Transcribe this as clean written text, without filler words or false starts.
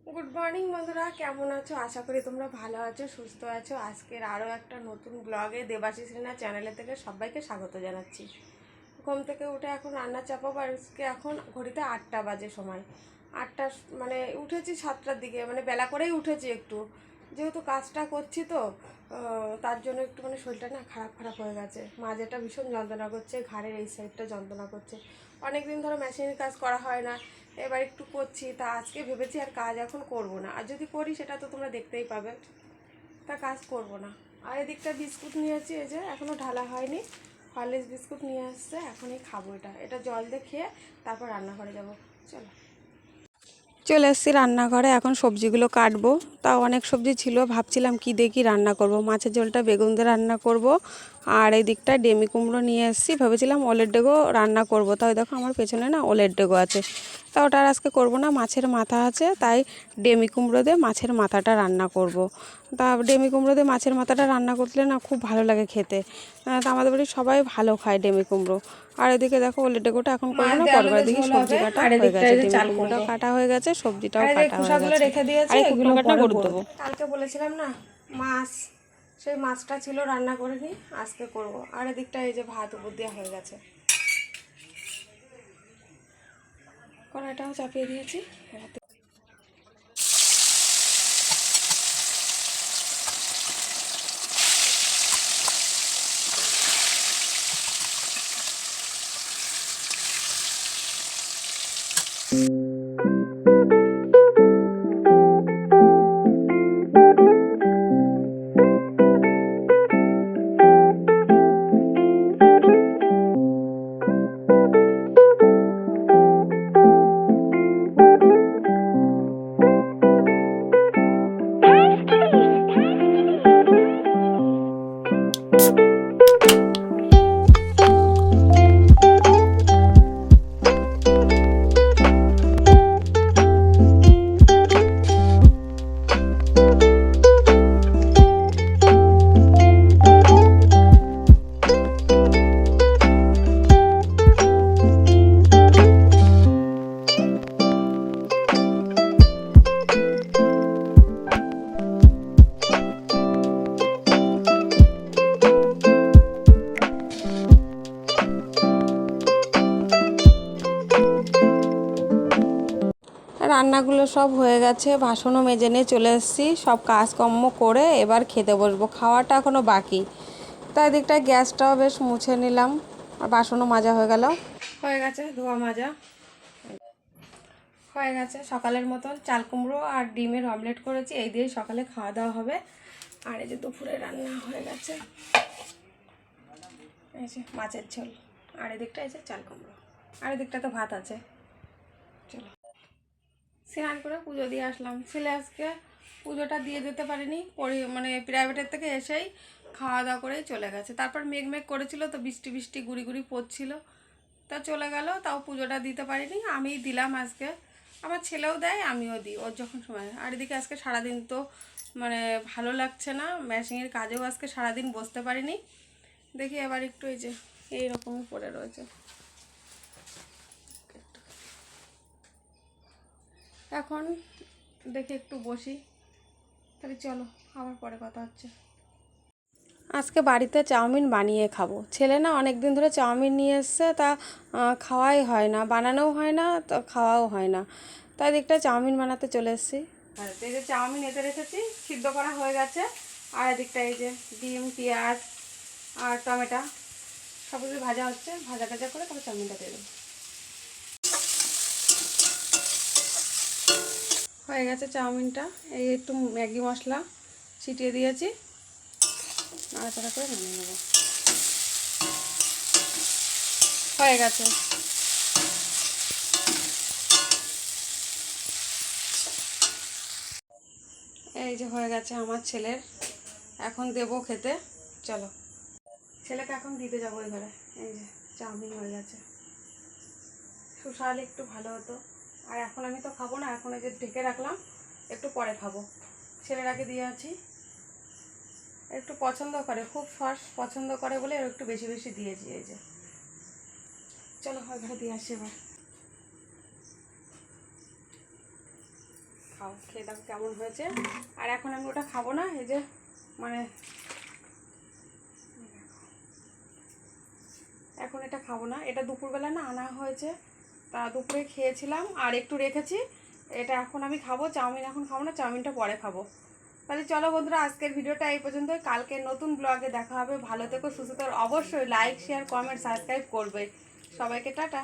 Good morning বন্ধুরা, কেমন আছো? আশা করি তোমরা ভালো আছো, সুস্থ আছো। আজকের আরও একটা নতুন ব্লগে দেবাশিস রিনা চ্যানেলে থেকে সবাইকে স্বাগত জানাচ্ছি। ঘুম থেকে উঠে এখন রান্না চাপাবো। আজকে এখন ঘড়িতে 8টা বাজে সময়। 8টা মানে উঠেছি 7টার দিকে, মানে বেলা করেই উঠেছি একটু, যেহেতু কাজটা করছি তো তার জন্য একটু মানে শরীরটা না খারাপ খারাপ হয়ে গেছে। মাঝেটা ভীষণ যন্ত্রণা করছে, ঘাড়ের এই সাইডটা যন্ত্রণা করছে। অনেক দিন ধরে মেশিনের কাজ করা হয় না, এবার একটু করছি। তা আজকে ভেবেছি আর কাজ এখন করব না, আর যদি করি সেটা তো তোমরা দেখতেই পাবে। তা কাজ করব না। আর এদিকটা বিস্কুট নিয়েছি, এই যে এখনও ঢালা হয়নি, হরলিক্স বিস্কুট নিয়ে আসছে, এখনই খাবো। এটা জল দিয়ে খেয়ে তারপর রান্নাঘরে যাব। চলো, চলে এসেছি রান্নাঘরে। এখন সবজিগুলো কাটবো। তাও অনেক সবজি ছিল, ভাবছিলাম কি দেখি রান্না করব। মাছের ঝোলটা বেগুন দিয়ে রান্না করব, আর এই দিকটা ডেমি কুমড়ো নিয়ে এসেছি, ভেবেছিলাম ওলের ডেগো রান্না করব। তাই দেখো আমার পেছনে না ওলের ডেগো আছে, তা ওটা আর আজকে করবো না। মাছের মাথা আছে, তাই ডেমি কুমড়ো দিয়ে মাছের মাথাটা রান্না করব। তা ডেমি কুমড়ো দিয়ে মাছের মাথাটা রান্না করলে না খুব ভালো লাগে খেতে। তা আমাদের বাড়ির সবাই ভালো খায় ডেমি কুমড়ো। আর এদিকে দেখো ওলের ডেগোটা এখন করবো না, পরে দেখি সবজি কাটা হয়ে গেছে, ডেমি কুমড়োটাও কাটা হয়ে গেছে, সবজিটাও কাটা হয়ে গেছে। রেখে দিয়েছি, এগুলো পরে করবো। কালকে বলেছিলাম না মাছ, সেই মাছটা ছিল, রান্না করে নিই, আজকে করব। আর এদিকটা এই যে ভাত উপর দেওয়া হয়ে গেছে, কড়াইটাও চাপিয়ে দিয়েছি। রান্নাগুলো সব হয়ে গেছে, বাসনও মেজে নিয়ে চলে এসেছি। সব কাজকর্ম করে এবার খেতে বসবো, খাওয়াটা এখনও বাকি। তাই দিকটা গ্যাসটাও বেশ মুছে নিলাম, আর বাসনও মাজা হয়ে গেল, হয়ে গেছে ধোয়া মাজা হয়ে গেছে। সকালের মতন চাল কুমড়ো আর ডিমের অমলেট করেছি, এই দিয়েই সকালে খাওয়া দাওয়া হবে। আর এই যে দুপুরে রান্না হয়ে গেছে, এই যে মাছের ঝোল, আর এদিকটা এই যে চাল কুমড়ো, আর এদিকটা তো ভাত আছে। চলো, স্নান করে পুজো দিয়ে আসলাম। ছেলে আজকে পুজোটা দিয়ে যেতে পারিনি, মানে প্রাইভেটের থেকে এসেই খাওয়া দাওয়া করেই চলে গেছে। তারপর মেঘ মেঘ করেছিল তো, বৃষ্টি বৃষ্টি গুড়ি গুড়ি পড়ছিল, তা চলে গেল। তাও পুজোটা দিতে পারিনি, আমিই দিলাম আজকে। আমার ছেলেও দেয়, আমিও দিই ওর যখন সময়। আর এদিকে আজকে সারাদিন তো মানে ভালো লাগছে না, মেশিনের কাজেও আজকে সারাদিন বসতে পারিনি। দেখি এবার একটু এই যে এইরকমই পড়ে রয়েছে। এখন দেখি একটু বসি, তাহলে চলো আবার পরে কথা হচ্ছে। আজকে বাড়িতে চাউমিন বানিয়ে খাবো। ছেলে না অনেক দিন ধরে চাউমিন নিয়ে এসছে, তা খাওয়াই হয় না, বানানোও হয় না, তো খাওয়াও হয় না। তাই দিকটা চাউমিন বানাতে চলে এসেছি। আর এই যে চাউমিন এতে রেখেছি, সিদ্ধ করা হয়ে গেছে। আর এদিকটা এই যে ডিম, পেঁয়াজ আর টমেটো সব কিছু ভাজা হচ্ছে, ভাজা ভাজা করে তারপর চাউমিনটা দিয়ে দেবো। হয়ে গেছে চাউমিনটা, এই একটু ম্যাগি মশলা ছিটিয়ে দিয়েছি, নাড়াচাড়া করে নামিয়ে নেব। হয়ে গেছে। এই যে হয়ে গেছে আমার ছেলের, এখন দেবো খেতে। চলো, ছেলেকে এখন দিতে যাবো ওই ঘরে। এই যে চাউমিন হয়ে গেছে, সুশাল একটু ভালো হতো। আর এখন আমি তো খাবো না, এখন এই যে ঢেকে রাখলাম, একটু পরে খাবো। ছেলের আগে দিয়ে আছি, একটু পছন্দ করে, খুব সস পছন্দ করে বলে একটু বেশি বেশি দিয়েছি। এই যে চলো ওই ঘরে দিয়ে আসি এবার। খাও, খেয়ে দেখো কেমন হয়েছে। আর এখন আমি ওটা খাবো না, এই যে মানে এখন এটা খাবো না, এটা দুপুরবেলা না আনা হয়েছে, তা দুপুরে খেয়েছিলাম আর একটু রেখেছি, এটা এখন আমি খাবো। চাউমিন এখন খাবো না, চাউমিনটা পরে খাবো। তাহলে চলো বন্ধুরা, আজকের ভিডিওটা এই পর্যন্ত। কালকে নতুন ব্লগে দেখা হবে। ভালো থেকো, সুস্থ থেকো, অবশ্যই লাইক শেয়ার কমেন্ট সাবস্ক্রাইব করবে। সবাইকে টাটা।